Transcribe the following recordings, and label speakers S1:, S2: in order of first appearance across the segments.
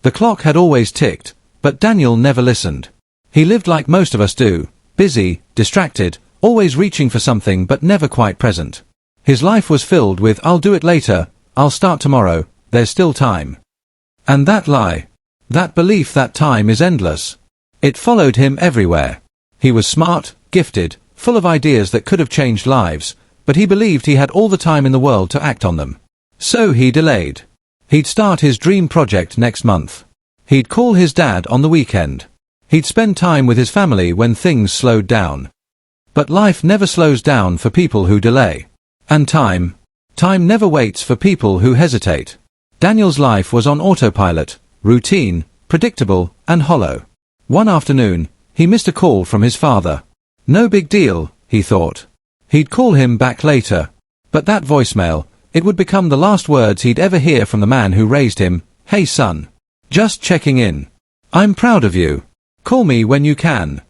S1: The clock had always ticked, but Daniel never listened. He lived like most of us do, busy, distracted, always reaching for something but never quite present. His life was filled with "I'll do it later, I'll start tomorrow, there's still time." And that lie, that belief that time is endless, it followed him everywhere. He was smart, gifted, full of ideas that could have changed lives, but he believed he had all the time in the world to act on them. So he delayed. He'd start his dream project next month. He'd call his dad on the weekend. He'd spend time with his family when things slowed down. But life never slows down for people who delay. And time never waits for people who hesitate. Daniel's life was on autopilot, routine, predictable, and hollow. One afternoon, he missed a call from his father. No big deal, he thought. He'd call him back later. But that voicemail, it would become the last words he'd ever hear from the man who raised him. "Hey son. Just checking in. I'm proud of you. Call me when you can."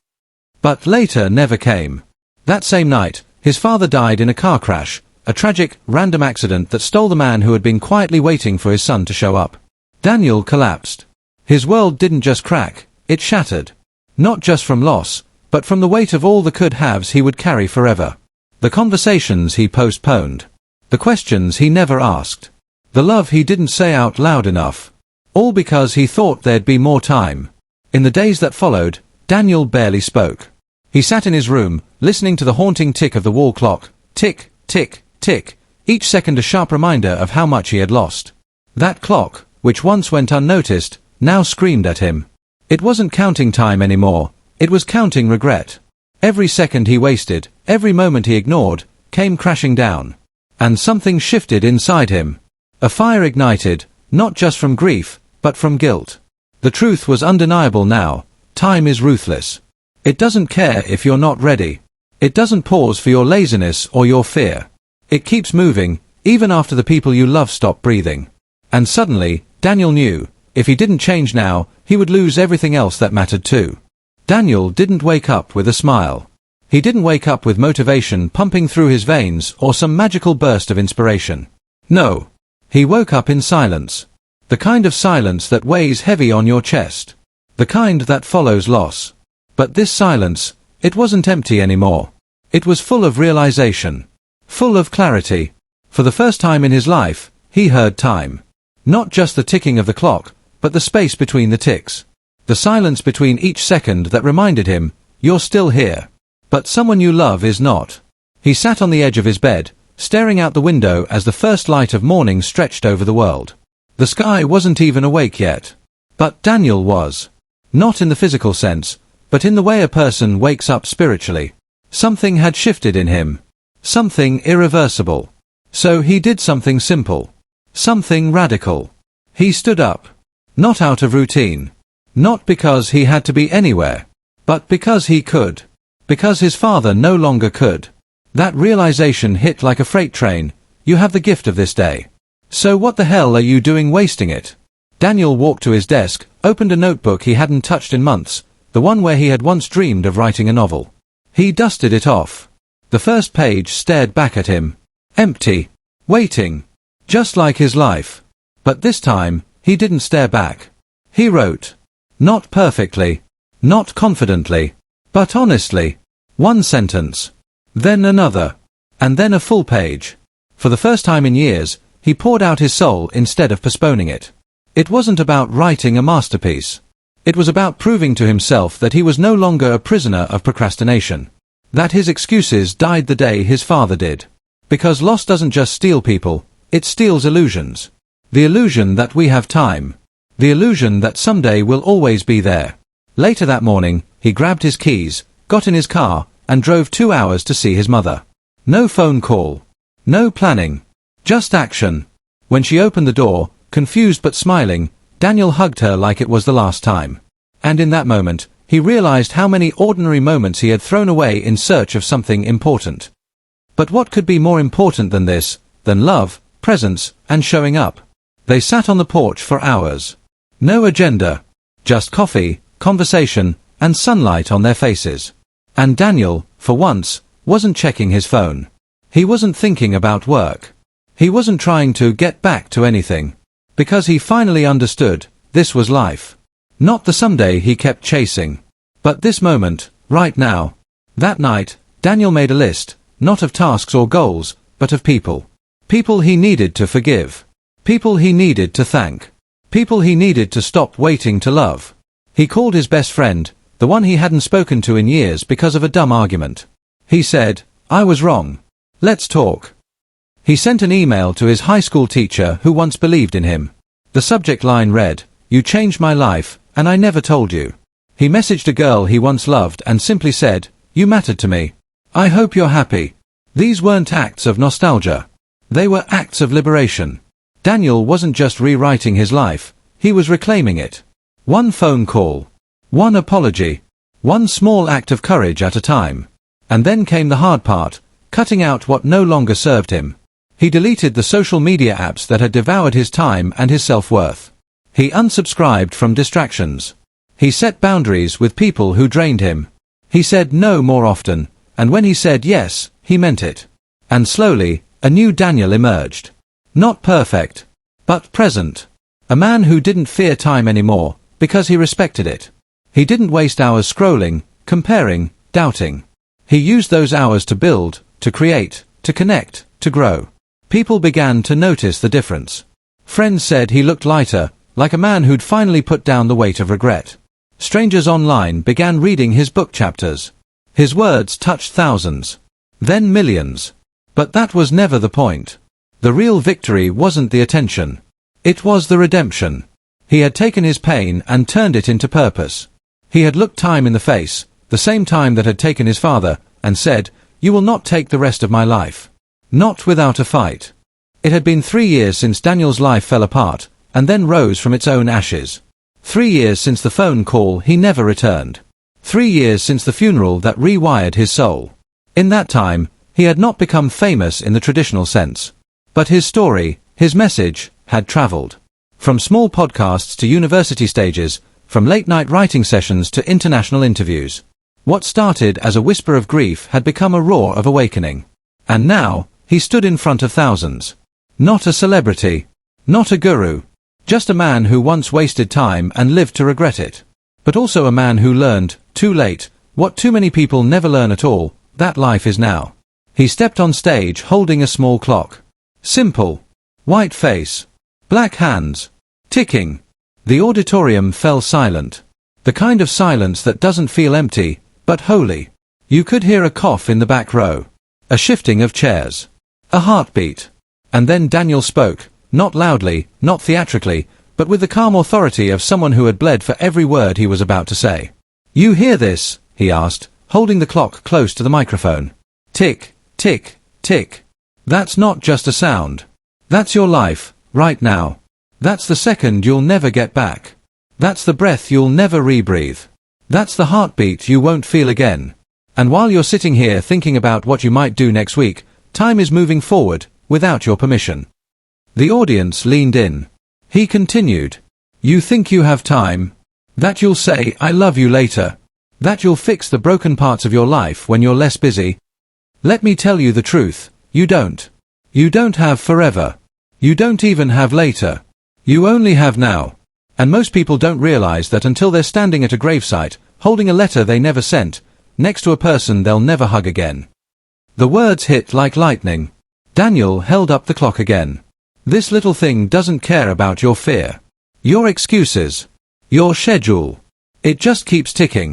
S1: But later never came. That same night, his father died in a car crash, a tragic, random accident that stole the man who had been quietly waiting for his son to show up. Daniel collapsed. His world didn't just crack, it shattered. Not just from loss, but from the weight of all the could-haves he would carry forever. The conversations he postponed. The questions he never asked. The love he didn't say out loud enough. All because he thought there'd be more time. In the days that followed, Daniel barely spoke. He sat in his room, listening to the haunting tick of the wall clock. Tick, tick, tick, each second a sharp reminder of how much he had lost. That clock, which once went unnoticed, now screamed at him. It wasn't counting time anymore, it was counting regret. Every second he wasted, every moment he ignored, came crashing down. And something shifted inside him. A fire ignited, not just from grief, but from guilt. The truth was undeniable now. Time is ruthless. It doesn't care if you're not ready. It doesn't pause for your laziness or your fear. It keeps moving, even after the people you love stop breathing. And suddenly, Daniel knew, if he didn't change now, he would lose everything else that mattered too. Daniel didn't wake up with a smile. He didn't wake up with motivation pumping through his veins or some magical burst of inspiration. No. He woke up in silence. The kind of silence that weighs heavy on your chest. The kind that follows loss. But this silence, it wasn't empty anymore. It was full of realization. Full of clarity. For the first time in his life, he heard time. Not just the ticking of the clock, but the space between the ticks. The silence between each second that reminded him, you're still here. But someone you love is not. He sat on the edge of his bed, staring out the window as the first light of morning stretched over the world. The sky wasn't even awake yet. But Daniel was. Not in the physical sense, but in the way a person wakes up spiritually. Something had shifted in him. Something irreversible. So he did something simple. Something radical. He stood up. Not out of routine. Not because he had to be anywhere. But because he could. Because his father no longer could. That realization hit like a freight train. You have the gift of this day. So what the hell are you doing wasting it? Daniel walked to his desk, opened a notebook he hadn't touched in months, the one where he had once dreamed of writing a novel. He dusted it off. The first page stared back at him. Empty. Waiting. Just like his life. But this time, he didn't stare back. He wrote. Not perfectly. Not confidently. But honestly. One sentence. Then another. And then a full page. For the first time in years, he poured out his soul instead of postponing it. It wasn't about writing a masterpiece. It was about proving to himself that he was no longer a prisoner of procrastination. That his excuses died the day his father did. Because loss doesn't just steal people, it steals illusions. The illusion that we have time. The illusion that someday we'll always be there. Later that morning, he grabbed his keys, got in his car, and drove 2 hours to see his mother. No phone call. No planning. Just action. When she opened the door, confused but smiling, Daniel hugged her like it was the last time. And in that moment, he realized how many ordinary moments he had thrown away in search of something important. But what could be more important than this, than love, presence, and showing up? They sat on the porch for hours. No agenda. Just coffee, conversation, and sunlight on their faces. And Daniel, for once, wasn't checking his phone. He wasn't thinking about work. He wasn't trying to get back to anything. Because he finally understood, This was life. Not the someday he kept chasing. But this moment, right now. That night, Daniel made a list, not of tasks or goals, but of people. People he needed to forgive. People he needed to thank. People he needed to stop waiting to love. He called his best friend, the one he hadn't spoken to in years because of a dumb argument. He said, "I was wrong. Let's talk." He sent an email to his high school teacher who once believed in him. The subject line read, "You changed my life, and I never told you." He messaged a girl he once loved and simply said, "You mattered to me. I hope you're happy." These weren't acts of nostalgia. They were acts of liberation. Daniel wasn't just rewriting his life, he was reclaiming it. One phone call. One apology. One small act of courage at a time. And then came the hard part, cutting out what no longer served him. He deleted the social media apps that had devoured his time and his self-worth. He unsubscribed from distractions. He set boundaries with people who drained him. He said no more often, and when he said yes, he meant it. And slowly, a new Daniel emerged. Not perfect, but present. A man who didn't fear time anymore, because he respected it. He didn't waste hours scrolling, comparing, doubting. He used those hours to build, to create, to connect, to grow. People began to notice the difference. Friends said he looked lighter, like a man who'd finally put down the weight of regret. Strangers online began reading his book chapters. His words touched thousands. Then millions. But that was never the point. The real victory wasn't the attention. It was the redemption. He had taken his pain and turned it into purpose. He had looked time in the face, the same time that had taken his father, and said, "You will not take the rest of my life. Not without a fight." It had been 3 years since Daniel's life fell apart, and then rose from its own ashes. 3 years since the phone call he never returned. 3 years since the funeral that rewired his soul. In that time, he had not become famous in the traditional sense. But his story, his message, had traveled. From small podcasts to university stages, from late-night writing sessions to international interviews. What started as a whisper of grief had become a roar of awakening. And now, he stood in front of thousands. Not a celebrity. Not a guru. Just a man who once wasted time and lived to regret it. But also a man who learned, too late, what too many people never learn at all, that life is now. He stepped on stage holding a small clock. Simple. White face. Black hands. Ticking. The auditorium fell silent. The kind of silence that doesn't feel empty, but holy. You could hear a cough in the back row. A shifting of chairs. A heartbeat. And then Daniel spoke, not loudly, not theatrically, but with the calm authority of someone who had bled for every word he was about to say. "You hear this?" he asked, holding the clock close to the microphone. "Tick, tick, tick. That's not just a sound. That's your life, right now. That's the second you'll never get back. That's the breath you'll never rebreathe. That's the heartbeat you won't feel again. And while you're sitting here thinking about what you might do next week, time is moving forward, without your permission." The audience leaned in. He continued. "You think you have time? That you'll say, 'I love you' later? That you'll fix the broken parts of your life when you're less busy? Let me tell you the truth, you don't. You don't have forever. You don't even have later. You only have now. And most people don't realize that until they're standing at a gravesite, holding a letter they never sent, next to a person they'll never hug again." The words hit like lightning. Daniel held up the clock again. This little thing doesn't care about your fear. Your excuses. Your schedule. It just keeps ticking.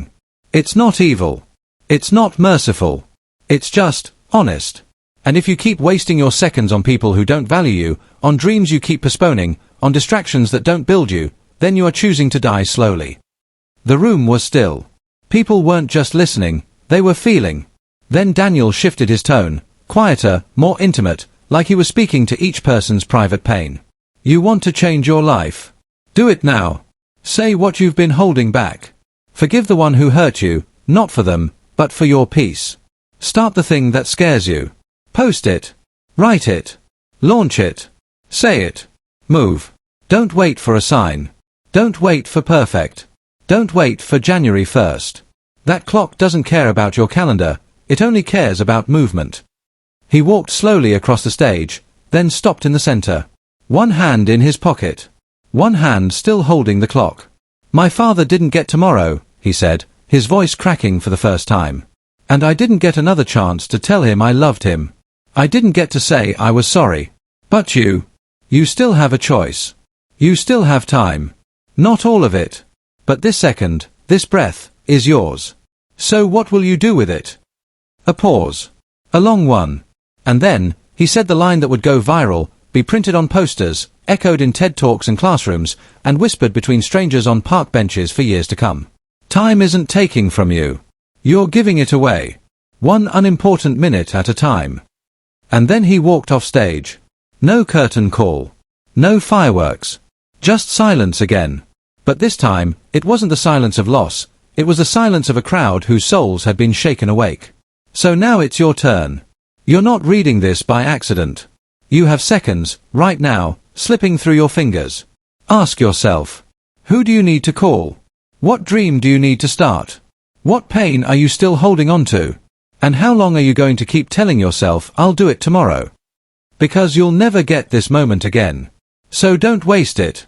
S1: It's not evil. It's not merciful. It's just honest. And if you keep wasting your seconds on people who don't value you, on dreams you keep postponing, on distractions that don't build you, then you are choosing to die slowly. The room was still. People weren't just listening, they were feeling. Then Daniel shifted his tone, quieter, more intimate, like he was speaking to each person's private pain. "You want to change your life? Do it now. Say what you've been holding back. Forgive the one who hurt you, not for them, but for your peace. Start the thing that scares you. Post it. Write it. Launch it. Say it. Move. Don't wait for a sign. Don't wait for perfect. Don't wait for January 1st. That clock doesn't care about your calendar, it only cares about movement." He walked slowly across the stage, then stopped in the center. One hand in his pocket. one hand still holding the clock. My father didn't get tomorrow, he said, his voice cracking for the first time. And I didn't get another chance to tell him I loved him. I didn't get to say I was sorry. But you still have a choice. You still have time. Not all of it. But this second, this breath, is yours. So what will you do with it? A pause. A long one. And then, he said the line that would go viral, be printed on posters, echoed in TED Talks and classrooms, and whispered between strangers on park benches for years to come. Time isn't taking from you. You're giving it away. One unimportant minute at a time. And then he walked off stage. No curtain call. No fireworks. Just silence again. But this time, it wasn't the silence of loss, it was the silence of a crowd whose souls had been shaken awake. So now it's your turn. You're not reading this by accident. You have seconds, right now, slipping through your fingers. Ask yourself, who do you need to call? What dream do you need to start? What pain are you still holding on to? And how long are you going to keep telling yourself, I'll do it tomorrow? Because you'll never get this moment again. So don't waste it.